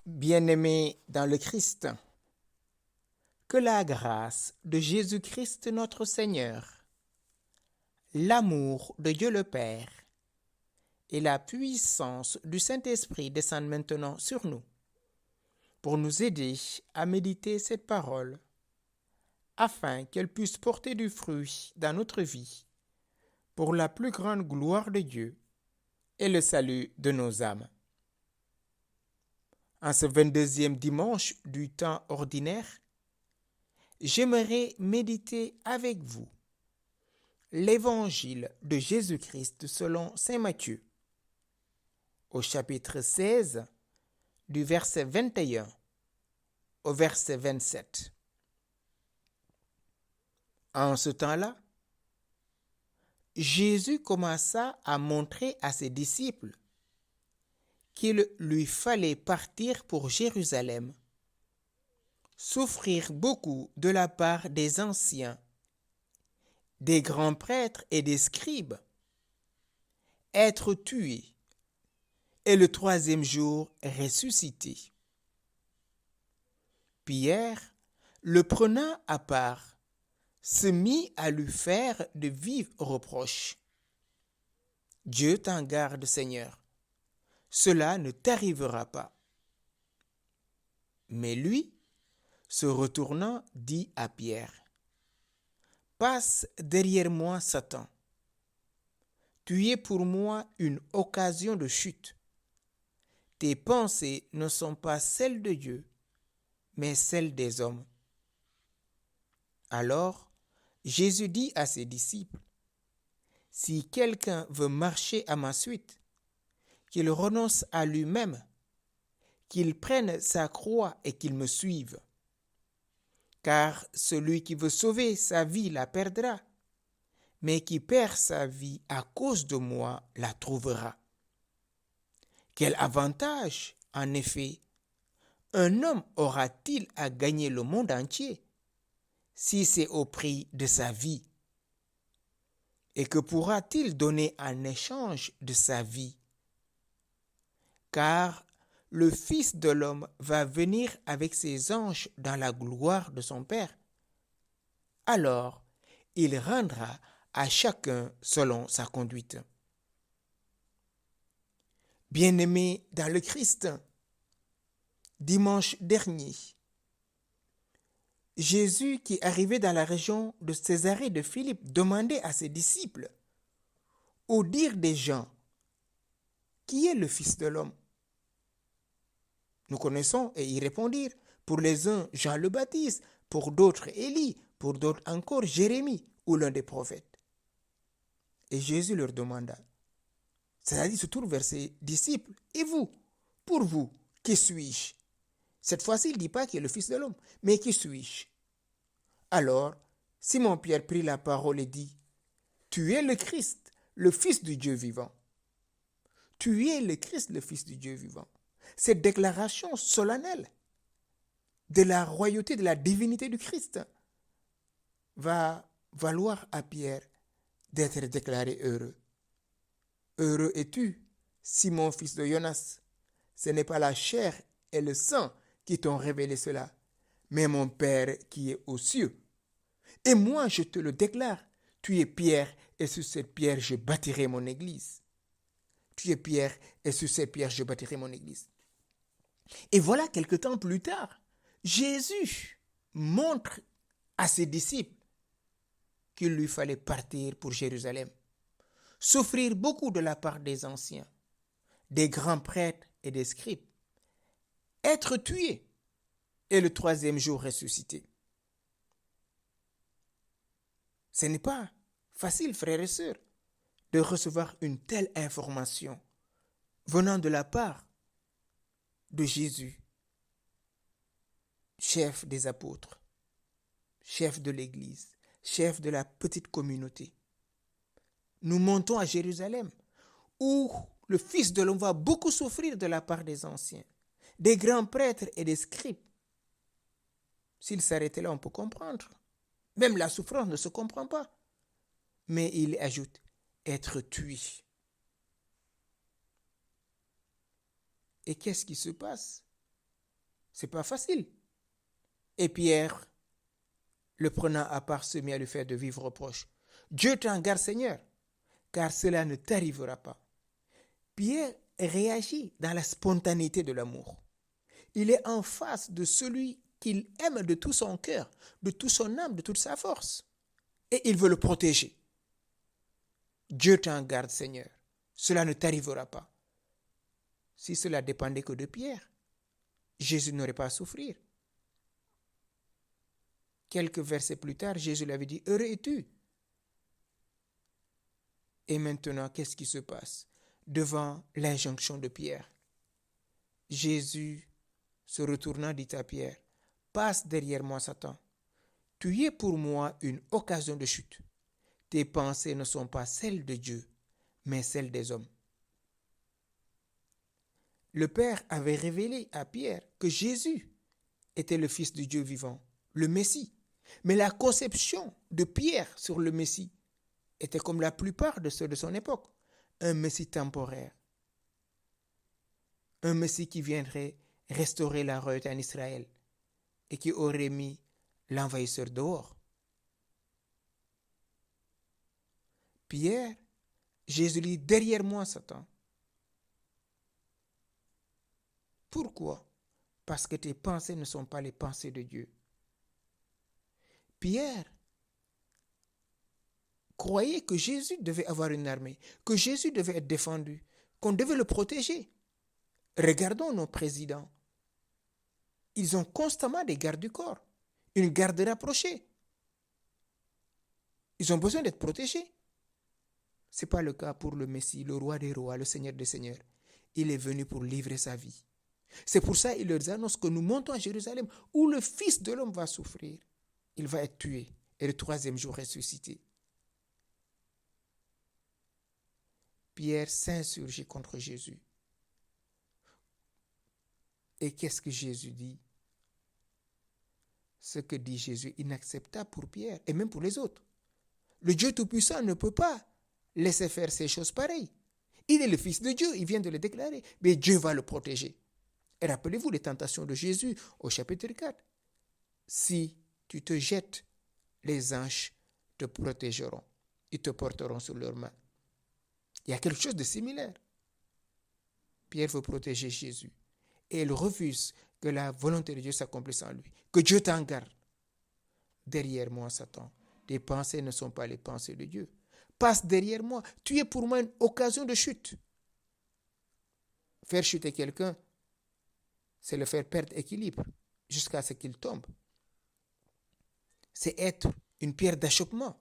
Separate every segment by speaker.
Speaker 1: Bien-aimés dans le Christ, que la grâce de Jésus-Christ notre Seigneur, l'amour de Dieu le Père et la puissance du Saint-Esprit descendent maintenant sur nous pour nous aider à méditer cette parole afin qu'elle puisse porter du fruit dans notre vie pour la plus grande gloire de Dieu et le salut de nos âmes. En ce 22e dimanche du temps ordinaire, j'aimerais méditer avec vous l'Évangile de Jésus-Christ selon saint Matthieu, au chapitre 16, du verset 21 au verset 27. En ce temps-là, Jésus commença à montrer à ses disciples qu'il lui fallait partir pour Jérusalem, souffrir beaucoup de la part des anciens, des grands prêtres et des scribes, être tué et le 3e jour ressuscité. Pierre, le prenant à part, se mit à lui faire de vifs reproches. « Dieu t'en garde, Seigneur, cela ne t'arrivera pas. » Mais lui, se retournant, dit à Pierre, « Passe derrière moi, Satan. Tu es pour moi une occasion de chute. Tes pensées ne sont pas celles de Dieu, mais celles des hommes. » Alors, Jésus dit à ses disciples, « Si quelqu'un veut marcher à ma suite, qu'il renonce à lui-même, qu'il prenne sa croix et qu'il me suive. Car celui qui veut sauver sa vie la perdra, mais qui perd sa vie à cause de moi la trouvera. Quel avantage, en effet, un homme aura-t-il à gagner le monde entier si c'est au prix de sa vie? Et que pourra-t-il donner en échange de sa vie? Car le Fils de l'homme va venir avec ses anges dans la gloire de son Père. Alors, il rendra à chacun selon sa conduite. » Bien-aimés dans le Christ, dimanche dernier, Jésus, qui arrivait dans la région de Césarée de Philippe, demandait à ses disciples, au dire des gens, qui est le Fils de l'homme? Nous connaissons et ils répondirent, pour les uns Jean le Baptiste, pour d'autres Élie, pour d'autres encore Jérémie ou l'un des prophètes. Et Jésus leur demanda, c'est-à-dire se tourne vers ses disciples, et vous, pour vous, qui suis-je? Cette fois-ci, il ne dit pas qu'il est le Fils de l'homme, mais qui suis-je? Alors, Simon-Pierre prit la parole et dit, tu es le Christ, le Fils du Dieu vivant. Tu es le Christ, le Fils du Dieu vivant. Cette déclaration solennelle de la royauté, de la divinité du Christ va valoir à Pierre d'être déclaré heureux. Heureux es-tu, Simon, fils de Jonas. Ce n'est pas la chair et le sang qui t'ont révélé cela, mais mon Père qui est aux cieux. Et moi, je te le déclare, tu es Pierre, et sur cette pierre, je bâtirai mon église. Tu es Pierre, et sur cette pierre, je bâtirai mon église. Et voilà, quelque temps plus tard, Jésus montre à ses disciples qu'il lui fallait partir pour Jérusalem, souffrir beaucoup de la part des anciens, des grands prêtres et des scribes, être tué et le 3e jour ressuscité. Ce n'est pas facile, frères et sœurs, de recevoir une telle information venant de la part de Jésus, chef des apôtres, chef de l'Église, chef de la petite communauté. Nous montons à Jérusalem, où le Fils de l'homme va beaucoup souffrir de la part des anciens, des grands prêtres et des scribes. S'il s'arrêtait là, on peut comprendre. Même la souffrance ne se comprend pas. Mais il ajoute, être tué. Et qu'est-ce qui se passe? C'est pas facile. Et Pierre, le prenant à part, se mit à lui faire de vifs reproches. Dieu t'en garde, Seigneur, car cela ne t'arrivera pas. Pierre réagit dans la spontanéité de l'amour. Il est en face de celui qu'il aime de tout son cœur, de toute son âme, de toute sa force. Et il veut le protéger. Dieu t'en garde, Seigneur. Cela ne t'arrivera pas. Si cela dépendait que de Pierre, Jésus n'aurait pas à souffrir. Quelques versets plus tard, Jésus lui avait dit, « Heureux es-tu » Et maintenant, qu'est-ce qui se passe? Devant l'injonction de Pierre, Jésus, se retournant, dit à Pierre, « Passe derrière moi, Satan. Tu es pour moi une occasion de chute. Tes pensées ne sont pas celles de Dieu, mais celles des hommes. » Le Père avait révélé à Pierre que Jésus était le Fils de Dieu vivant, le Messie. Mais la conception de Pierre sur le Messie était comme la plupart de ceux de son époque, un Messie temporaire. Un Messie qui viendrait restaurer la royauté en Israël et qui aurait mis l'envahisseur dehors. Pierre, Jésus dit, derrière moi, Satan. Pourquoi? Parce que tes pensées ne sont pas les pensées de Dieu. Pierre croyait que Jésus devait avoir une armée, que Jésus devait être défendu, qu'on devait le protéger. Regardons nos présidents. Ils ont constamment des gardes du corps, une garde rapprochée. Ils ont besoin d'être protégés. Ce n'est pas le cas pour le Messie, le roi des rois, le Seigneur des seigneurs. Il est venu pour livrer sa vie. C'est pour ça qu'il leur annonce que nous montons à Jérusalem où le Fils de l'homme va souffrir. Il va être tué et le troisième jour ressuscité. Pierre s'insurgit contre Jésus. Et qu'est-ce que Jésus dit? Ce que dit Jésus, inacceptable pour Pierre et même pour les autres. Le Dieu Tout-Puissant ne peut pas laisser faire ces choses pareilles. Il est le Fils de Dieu, il vient de le déclarer, mais Dieu va le protéger. Et rappelez-vous les tentations de Jésus au chapitre 4. Si tu te jettes, les anges te protégeront. Ils te porteront sur leurs mains. Il y a quelque chose de similaire. Pierre veut protéger Jésus. Et il refuse que la volonté de Dieu s'accomplisse en lui. Que Dieu t'en garde. Derrière moi, Satan, tes pensées ne sont pas les pensées de Dieu. Passe derrière moi. Tu es pour moi une occasion de chute. Faire chuter quelqu'un, c'est le faire perdre équilibre jusqu'à ce qu'il tombe. C'est être une pierre d'achoppement.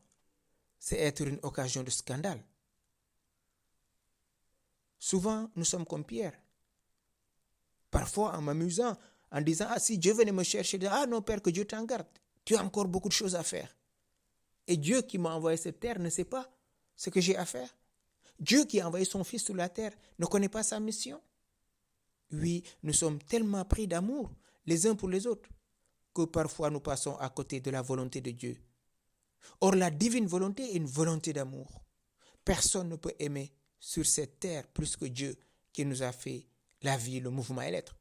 Speaker 1: C'est être une occasion de scandale. Souvent, nous sommes comme Pierre. Parfois, en m'amusant, en disant, ah, si Dieu venait me chercher, ah non, Père, que Dieu t'en garde. Tu as encore beaucoup de choses à faire. Et Dieu qui m'a envoyé cette terre ne sait pas ce que j'ai à faire. Dieu qui a envoyé son Fils sur la terre ne connaît pas sa mission. Oui, nous sommes tellement pris d'amour les uns pour les autres que parfois nous passons à côté de la volonté de Dieu. Or, la divine volonté est une volonté d'amour. Personne ne peut aimer sur cette terre plus que Dieu qui nous a fait la vie, le mouvement et l'être.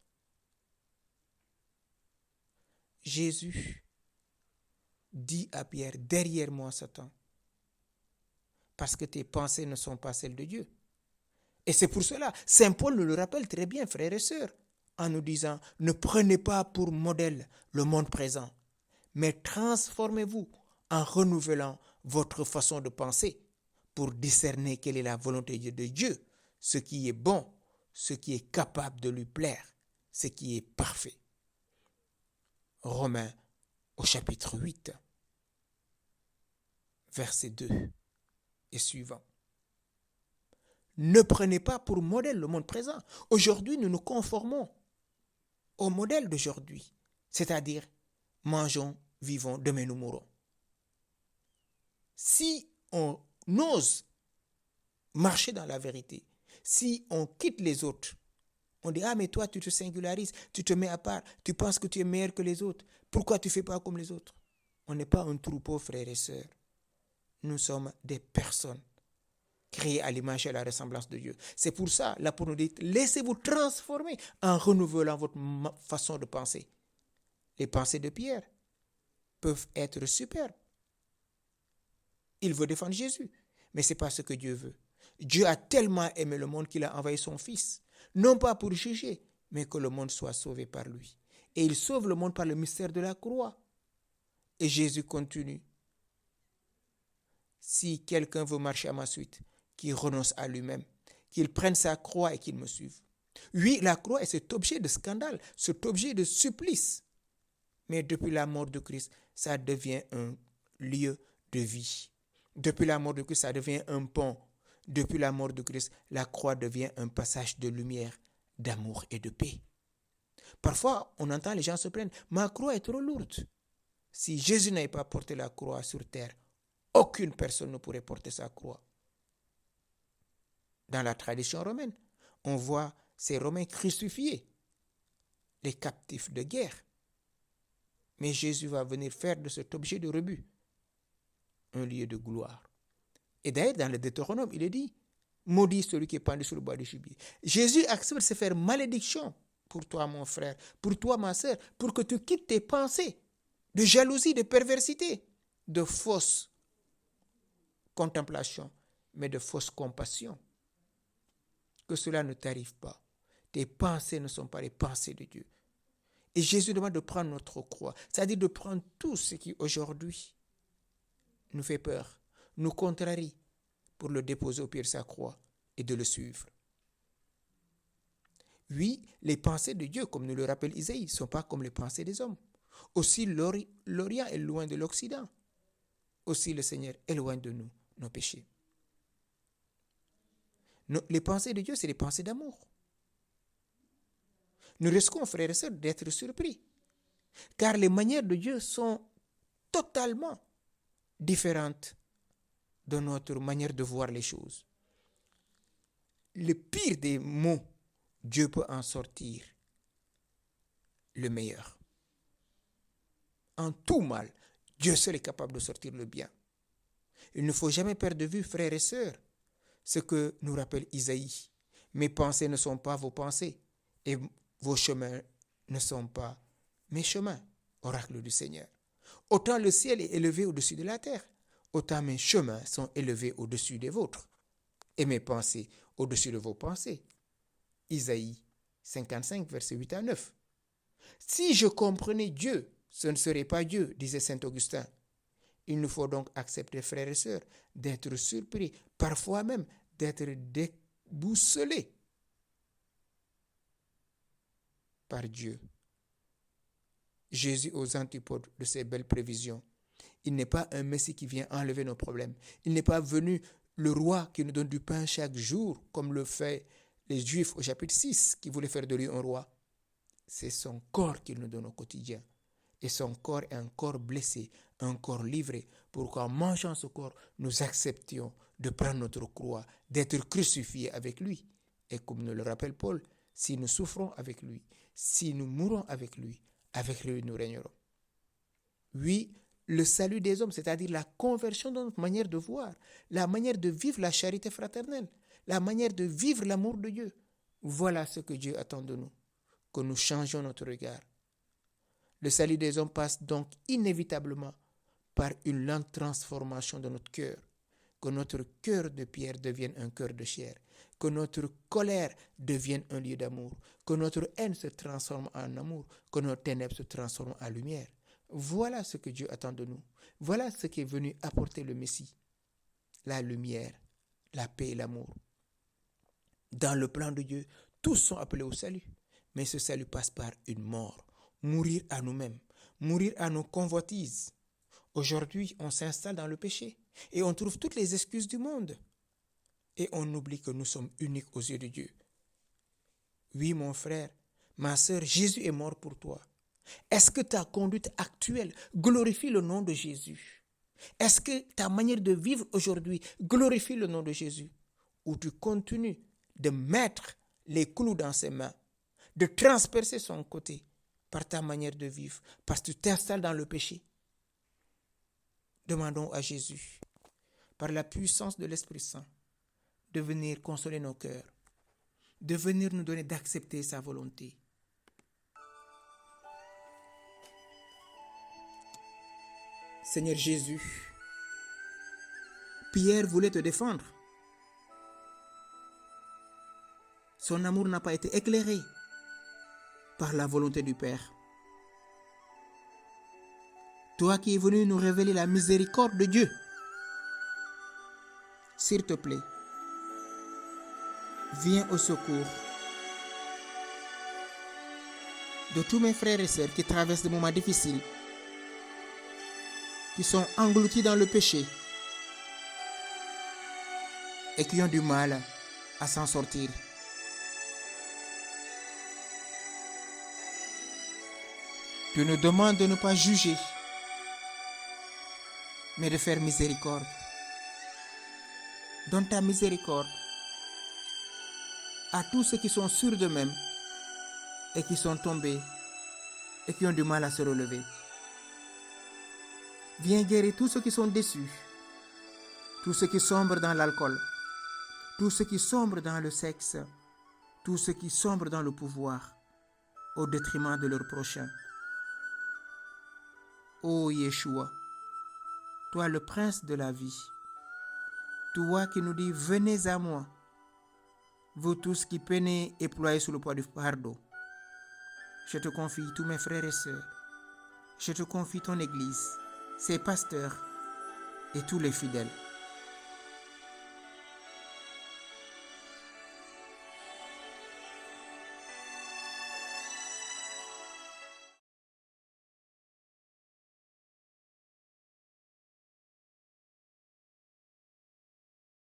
Speaker 1: Jésus dit à Pierre, derrière moi, Satan, parce que tes pensées ne sont pas celles de Dieu. Et c'est pour cela, Saint Paul nous le rappelle très bien, frères et sœurs, en nous disant, ne prenez pas pour modèle le monde présent, mais transformez-vous en renouvelant votre façon de penser pour discerner quelle est la volonté de Dieu, ce qui est bon, ce qui est capable de lui plaire, ce qui est parfait. Romains au chapitre 8, verset 2 et suivant. Ne prenez pas pour modèle le monde présent. Aujourd'hui, nous nous conformons au modèle d'aujourd'hui, c'est-à-dire mangeons, vivons, demain nous mourrons. Si on ose marcher dans la vérité, si on quitte les autres, on dit, ah mais toi tu te singularises, tu te mets à part, tu penses que tu es meilleur que les autres, pourquoi tu ne fais pas comme les autres? On n'est pas un troupeau, frères et sœurs. Nous sommes des personnes créés à l'image et à la ressemblance de Dieu. C'est pour ça, là pour nous dire, laissez-vous transformer en renouvelant votre façon de penser. Les pensées de Pierre peuvent être superbes. Il veut défendre Jésus, mais ce n'est pas ce que Dieu veut. Dieu a tellement aimé le monde qu'il a envoyé son Fils, non pas pour juger, mais que le monde soit sauvé par lui. Et il sauve le monde par le mystère de la croix. Et Jésus continue. Si quelqu'un veut marcher à ma suite, qu'il renonce à lui-même, qu'il prenne sa croix et qu'il me suive. Oui, la croix est cet objet de scandale, cet objet de supplice. Mais depuis la mort de Christ, ça devient un lieu de vie. Depuis la mort de Christ, ça devient un pont. Depuis la mort de Christ, la croix devient un passage de lumière, d'amour et de paix. Parfois, on entend les gens se plaindre, ma croix est trop lourde. Si Jésus n'avait pas porté la croix sur terre, aucune personne ne pourrait porter sa croix. Dans la tradition romaine, on voit ces Romains crucifiés, les captifs de guerre. Mais Jésus va venir faire de cet objet de rebut un lieu de gloire. Et d'ailleurs, dans le Deutéronome, il est dit, maudit celui qui est pendu sur le bois de gibier. Jésus accepte de se faire malédiction pour toi, mon frère, pour toi, ma sœur, pour que tu quittes tes pensées de jalousie, de perversité, de fausse contemplation, mais de fausse compassion. Que cela ne t'arrive pas. Tes pensées ne sont pas les pensées de Dieu. Et Jésus demande de prendre notre croix, c'est-à-dire de prendre tout ce qui aujourd'hui nous fait peur, nous contrarie, pour le déposer au pied de sa croix et de le suivre. Oui, les pensées de Dieu, comme nous le rappelle Isaïe, ne sont pas comme les pensées des hommes. Aussi l'Orient est loin de l'Occident. Aussi le Seigneur éloigne de nous nos péchés. Les pensées de Dieu, c'est des pensées d'amour. Nous risquons, frères et sœurs, d'être surpris. Car les manières de Dieu sont totalement différentes de notre manière de voir les choses. Le pire des mots, Dieu peut en sortir le meilleur. En tout mal, Dieu seul est capable de sortir le bien. Il ne faut jamais perdre de vue, frères et sœurs, ce que nous rappelle Isaïe. Mes pensées ne sont pas vos pensées et vos chemins ne sont pas mes chemins, oracle du Seigneur. Autant le ciel est élevé au-dessus de la terre, autant mes chemins sont élevés au-dessus des vôtres et mes pensées au-dessus de vos pensées. Isaïe 55, versets 8 à 9. Si je comprenais Dieu, ce ne serait pas Dieu, disait saint Augustin. Il nous faut donc accepter, frères et sœurs, d'être surpris, parfois même d'être déboussolés par Dieu. Jésus aux antipodes de ces belles prévisions. Il n'est pas un Messie qui vient enlever nos problèmes. Il n'est pas venu le roi qui nous donne du pain chaque jour, comme le fait les Juifs au chapitre 6, qui voulaient faire de lui un roi. C'est son corps qu'il nous donne au quotidien. Et son corps est un corps blessé, un corps livré, pour qu'en mangeant ce corps, nous acceptions de prendre notre croix, d'être crucifiés avec lui. Et comme nous le rappelle Paul, si nous souffrons avec lui, si nous mourons avec lui nous régnerons. Oui, le salut des hommes, c'est-à-dire la conversion de notre manière de voir, la manière de vivre la charité fraternelle, la manière de vivre l'amour de Dieu. Voilà ce que Dieu attend de nous, que nous changions notre regard. Le salut des hommes passe donc inévitablement par une lente transformation de notre cœur, que notre cœur de pierre devienne un cœur de chair, que notre colère devienne un lieu d'amour, que notre haine se transforme en amour, que nos ténèbres se transforment en lumière. Voilà ce que Dieu attend de nous. Voilà ce qui est venu apporter le Messie. La lumière, la paix et l'amour. Dans le plan de Dieu, tous sont appelés au salut. Mais ce salut passe par une mort. Mourir à nous-mêmes. Mourir à nos convoitises. Aujourd'hui, on s'installe dans le péché. Et on trouve toutes les excuses du monde. Et on oublie que nous sommes uniques aux yeux de Dieu. Oui, mon frère, ma sœur, Jésus est mort pour toi. Est-ce que ta conduite actuelle glorifie le nom de Jésus? Est-ce que ta manière de vivre aujourd'hui glorifie le nom de Jésus? Ou tu continues de mettre les clous dans ses mains, de transpercer son côté par ta manière de vivre, parce que tu t'installes dans le péché? Demandons à Jésus, par la puissance de l'Esprit Saint, de venir consoler nos cœurs, de venir nous donner d'accepter sa volonté. Seigneur Jésus, Pierre voulait te défendre. Son amour n'a pas été éclairé par la volonté du Père. Toi qui es venu nous révéler la miséricorde de Dieu, s'il te plaît, viens au secours de tous mes frères et sœurs qui traversent des moments difficiles, qui sont engloutis dans le péché et qui ont du mal à s'en sortir. Tu nous demandes de ne pas juger, mais de faire miséricorde. Donne ta miséricorde à tous ceux qui sont sûrs d'eux-mêmes et qui sont tombés et qui ont du mal à se relever. Viens guérir tous ceux qui sont déçus, tous ceux qui sombrent dans l'alcool, tous ceux qui sombrent dans le sexe, tous ceux qui sombrent dans le pouvoir au détriment de leur prochain. Ô Yeshua, toi le prince de la vie, toi qui nous dis « Venez à moi, vous tous qui peinez et ployez sous le poids du fardeau. » Je te confie tous mes frères et sœurs. Je te confie ton Église, ses pasteurs et tous les fidèles.